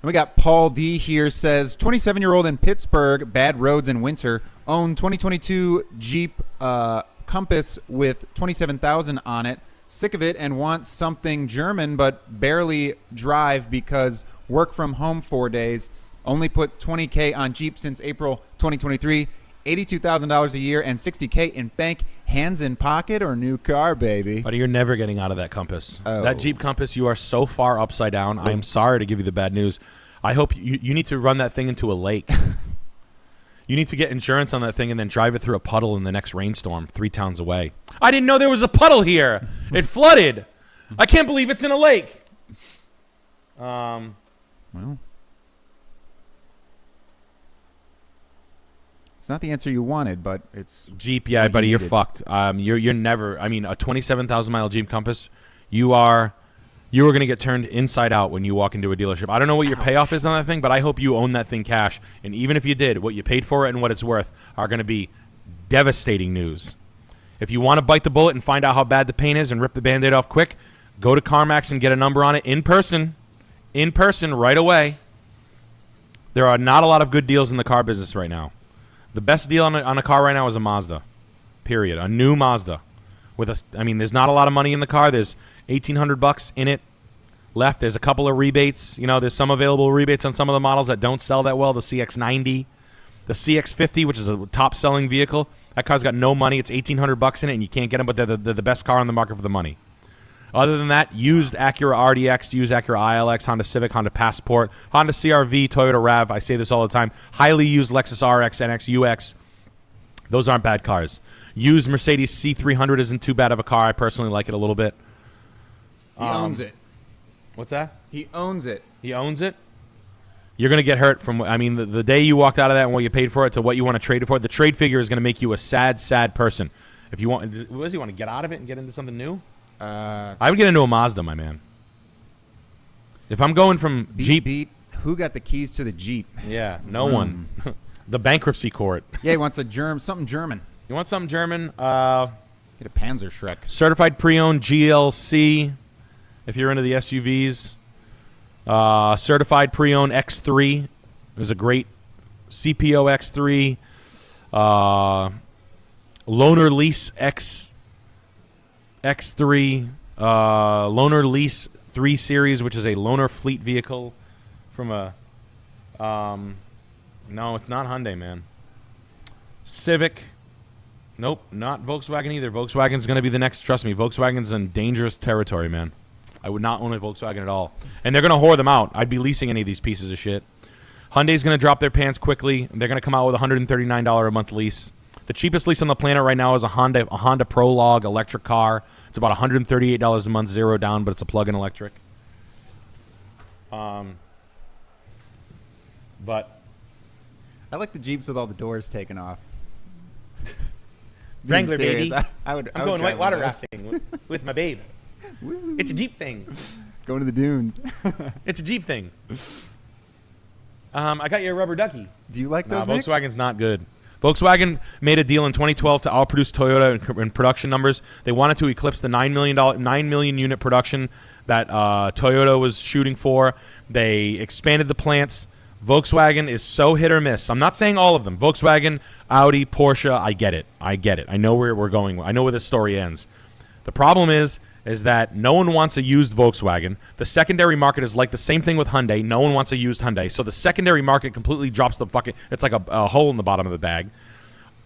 And we got Paul D here, says 27-year-old in Pittsburgh, bad roads in winter, owned 2022 Jeep Compass with 27,000 on it. Sick of it and wants something German, but barely drive because work from home 4 days. Only put $20K on Jeep since April 2023. $82,000 a year and $60K in bank. Hands in pocket or new car, baby? Buddy, you're never getting out of that Compass. Oh. That Jeep Compass, you are so far upside down. I am sorry to give you the bad news. I hope you need to run that thing into a lake. You need to get insurance on that thing and then drive it through a puddle in the next rainstorm 3 towns away. I didn't know there was a puddle here. It flooded. I can't believe it's in a lake. Well, it's not the answer you wanted, but it's Jeep. Yeah, buddy, you're fucked. You're never. I mean, a 27,000 mile Jeep Compass. You are going to get turned inside out when you walk into a dealership. I don't know what your payoff is on that thing, but I hope you own that thing cash. And even if you did, what you paid for it and what it's worth are going to be devastating news. If you want to bite the bullet and find out how bad the paint is and rip the Band-Aid off quick, go to CarMax and get a number on it in person right away. There are not a lot of good deals in the car business right now. The best deal on a car right now is a Mazda, period. A new Mazda. There's not a lot of money in the car. There's $1,800 in it left. There's a couple of rebates. There's some available rebates on some of the models that don't sell that well. The CX-90, the CX-50, which is a top-selling vehicle. That car's got no money. It's $1,800 in it, and you can't get them, but they're the best car on the market for the money. Other than that, used Acura RDX, used Acura ILX, Honda Civic, Honda Passport, Honda CR-V, Toyota RAV. I say this all the time. Highly used Lexus RX, NX, UX. Those aren't bad cars. Used Mercedes C300 isn't too bad of a car. I personally like it a little bit. He owns it. What's that? He owns it. He owns it? You're going to get hurt from, the day you walked out of that and what you paid for it to what you want to trade it for. The trade figure is going to make you a sad, sad person. If you want, what does he want to get out of it and get into something new? I would get into a Mazda, my man. If I'm going from Jeep. Who got the keys to the Jeep? Yeah, no one. The bankruptcy court. Yeah, he wants something German. You want something German? Get a Panzerschreck. Certified pre-owned GLC, if you're into the SUVs. Certified pre-owned X3 is a great CPO X3. Loaner Lease X3, Loaner Lease 3 Series, which is a loaner fleet vehicle from a, no, it's not Hyundai, man. Civic, nope, not Volkswagen either. Volkswagen's going to be the next, trust me, Volkswagen's in dangerous territory, man. I would not own a Volkswagen at all. And they're going to whore them out. I'd be leasing any of these pieces of shit. Hyundai's going to drop their pants quickly. They're going to come out with a $139 a month lease. The cheapest lease on the planet right now is a Honda Prologue electric car. It's about $138 a month, 0 down, but it's a plug-in electric. But I like the Jeeps with all the doors taken off. Wrangler, baby. I'm going whitewater rafting with my babe. Woo. It's a Jeep thing. Going to the dunes. It's a Jeep thing. I got you a rubber ducky. Do you like those, Nick? Volkswagen's not good. Volkswagen made a deal in 2012 to outproduce Toyota in production numbers. They wanted to eclipse the 9 million unit production that Toyota was shooting for. They expanded the plants. Volkswagen is so hit or miss. I'm not saying all of them. Volkswagen, Audi, Porsche, I get it. I know where we're going. I know where this story ends. The problem is that no one wants a used Volkswagen. The secondary market is like the same thing with Hyundai. No one wants a used Hyundai. So the secondary market completely drops the fucking... It's like a hole in the bottom of the bag.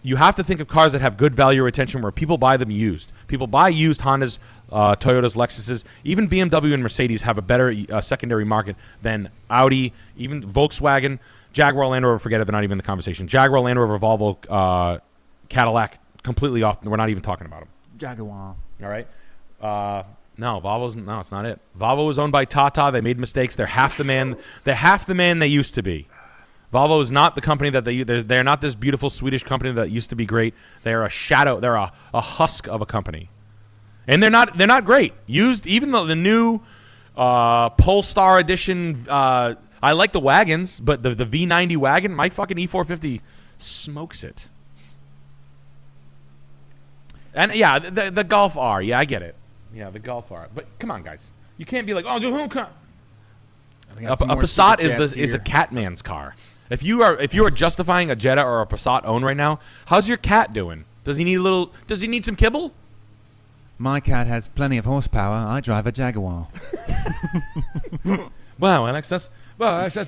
You have to think of cars that have good value retention where people buy them used. People buy used Hondas, Toyotas, Lexuses. Even BMW and Mercedes have a better secondary market than Audi, even Volkswagen, Jaguar, Land Rover. Forget it. They're not even in the conversation. Jaguar, Land Rover, Volvo, Cadillac, completely off. We're not even talking about them. Jaguar. All right. No, it's not it. Volvo was owned by Tata. They made mistakes. They're half the man they used to be. Volvo is not the company that they're not this beautiful Swedish company that used to be great. They're a shadow. They're a husk of a company. And they're not great. Used, even though the new Polestar edition, I like the wagons, but the V90 wagon, my fucking E450 smokes it. And yeah, the Golf R. Yeah, I get it. Yeah, the Golf R. But come on, guys. You can't be like, oh, We A got some more Passat Super Chats is a here. Catman's car. If you are justifying a Jetta or a Passat own right now, how's your cat doing? Does he need some kibble? My cat has plenty of horsepower. I drive a Jaguar. Wow, Alex, that's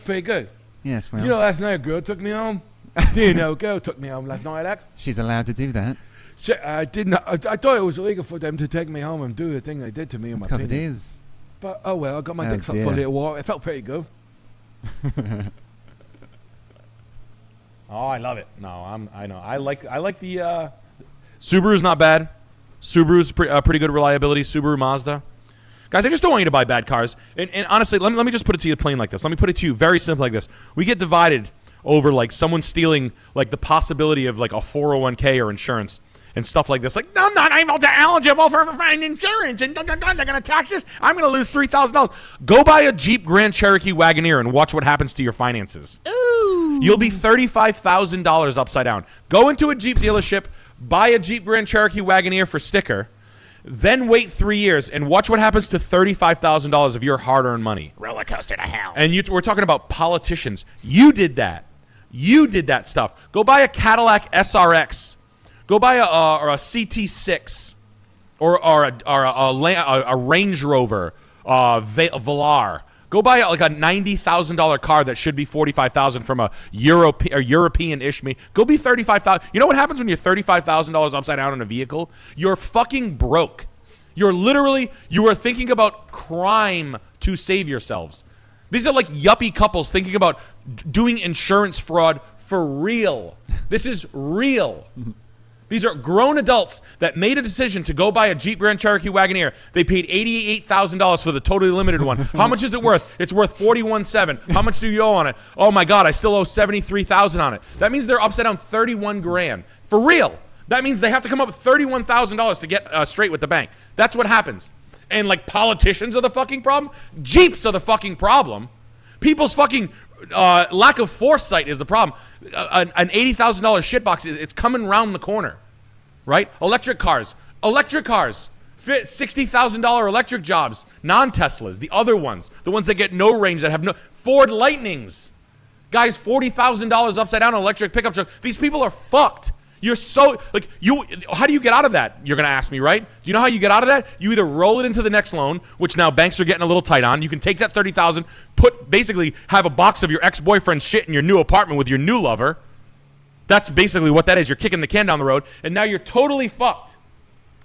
pretty good. Yes, well, You know, last night a girl took me home. Do you know a girl took me home last night, Alex? she's allowed to do that. I didn't. I thought it was illegal for them to take me home and do the thing they did to me in my Because it opinion. is. But oh well, I got my Oh, dick sucked dear. for a little while. It felt pretty good. Oh, I love it. No, I know. I like the Subaru's not bad. Subaru's pretty good reliability. Subaru Mazda. Guys, I just don't want you to buy bad cars. And honestly, let me just put it to you plain like this. Let me put it to you very simple like this. We get divided over like someone stealing like the possibility of like a 401k or insurance and stuff like this. Like, I'm not eligible for insurance, and they're going to tax this. I'm going to lose $3,000. Go buy a Jeep Grand Cherokee Wagoneer and watch what happens to your finances. Ooh. You'll be $35,000 upside down. Go into a Jeep dealership, buy a Jeep Grand Cherokee Wagoneer for sticker, then wait 3 years and watch what happens to $35,000 of your hard-earned money. Roller coaster to hell. And we're talking about politicians. You did that. You did that stuff. Go buy a Cadillac SRX. Go buy a CT6 or a Range Rover Velar. Go buy like a $90,000 car that should be $45,000 from a European-ish me. Go be $35,000. You know what happens when you're $35,000 upside down in a vehicle? You're fucking broke. You are thinking about crime to save yourselves. These are like yuppie couples thinking about doing insurance fraud for real. This is real. These are grown adults that made a decision to go buy a Jeep Grand Cherokee Wagoneer. They paid $88,000 for the totally limited one. How much is it worth? It's worth $41,700. How much do you owe on it? Oh my God, I still owe $73,000 on it. That means they're upside down $31,000 for real. That means they have to come up with $31,000 to get straight with the bank. That's what happens. And like politicians are the fucking problem. Jeeps are the fucking problem. People's fucking lack of foresight is the problem. An $80,000 shitbox it's coming round the corner, right? Electric cars, fit $60,000 electric jobs, non-Teslas, the other ones, the ones that get no range, that have no Ford Lightnings, guys, $40,000 upside down on electric pickup truck. These people are fucked. You're so like how do you get out of that? You're gonna ask me, right? Do you know how you get out of that? You either roll it into the next loan, which now banks are getting a little tight on. You can take that $30,000, basically have a box of your ex-boyfriend's shit in your new apartment with your new lover. That's basically what that is. You're kicking the can down the road, and now you're totally fucked.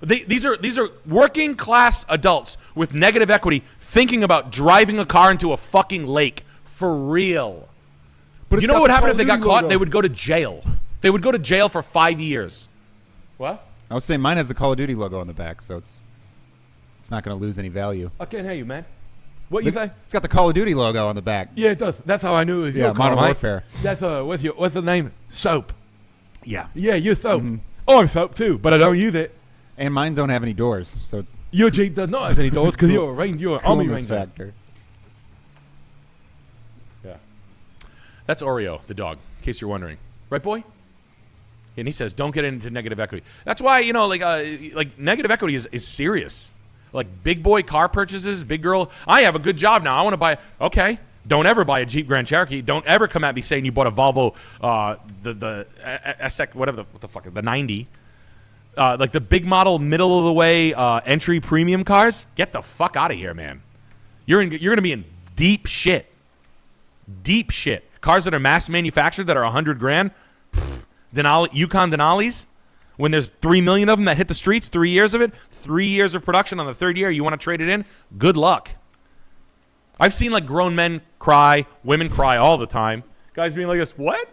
These are working class adults with negative equity thinking about driving a car into a fucking lake for real. But you know what would happen if they got caught? They would go to jail. They would go to jail for 5 years. What? I was saying mine has the Call of Duty logo on the back, so it's not going to lose any value. I can't hear you, man. What you say? It's got the Call of Duty logo on the back. Yeah, it does. That's how I knew it was your car, Modern mate. Warfare. That's what's the name? Soap. Yeah. Yeah, you're soap. Oh, I'm soap too, but I don't use it. And mine don't have any doors, so Your Jeep does not have any doors because you're an army coolness ranger. factor. Yeah. That's Oreo, the dog, in case you're wondering. Right, boy? And he says, don't get into negative equity. That's why, like negative equity is serious. Like big boy car purchases, big girl. I have a good job now. I want to buy. Okay. Don't ever buy a Jeep Grand Cherokee. Don't ever come at me saying you bought a Volvo, the SX, whatever what the fuck, the 90. Like the big model, middle of the way, entry premium cars. Get the fuck out of here, man. You're going to be in deep shit. Deep shit. Cars that are mass manufactured that are $100,000. Yukon Denali's, when there's 3 million of them that hit the streets, 3 years of it, 3 years of production on the third year, you want to trade it in? Good luck. I've seen like grown men cry, women cry all the time. Guys being like this, what?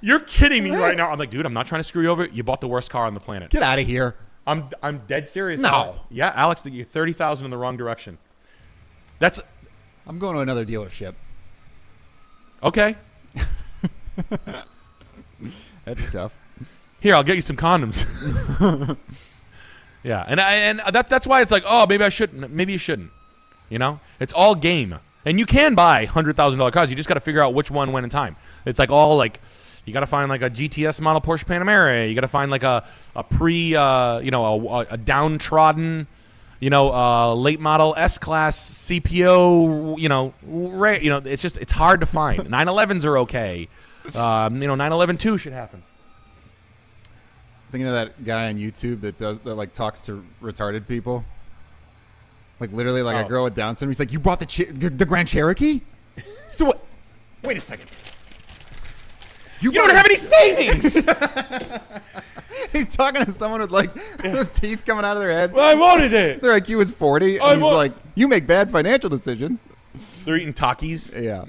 You're kidding me right now. I'm like, dude, I'm not trying to screw you over. You bought the worst car on the planet. Get out of here. I'm dead serious. No. Yeah, Alex, you're 30,000 in the wrong direction. I'm going to another dealership. Okay. That's tough. Here, I'll get you some condoms. Yeah, and that's why it's like, oh, maybe I shouldn't. Maybe you shouldn't. You know, it's all game, and you can buy $100,000 cars. You just got to figure out which one when in time. It's like all like, you got to find like a GTS model Porsche Panamera. You got to find like a downtrodden, late model S-Class CPO, it's hard to find. 911s are okay. 911 should happen. Thinking of that guy on YouTube that talks to retarded people. Like literally a girl with Down syndrome. He's like, you brought the Grand Cherokee? So what? Wait a second. You don't have any savings. He's talking to someone with teeth coming out of their head. Well, I wanted it. Their IQ is 40. And he's like, you make bad financial decisions. They're eating Takis. Yeah.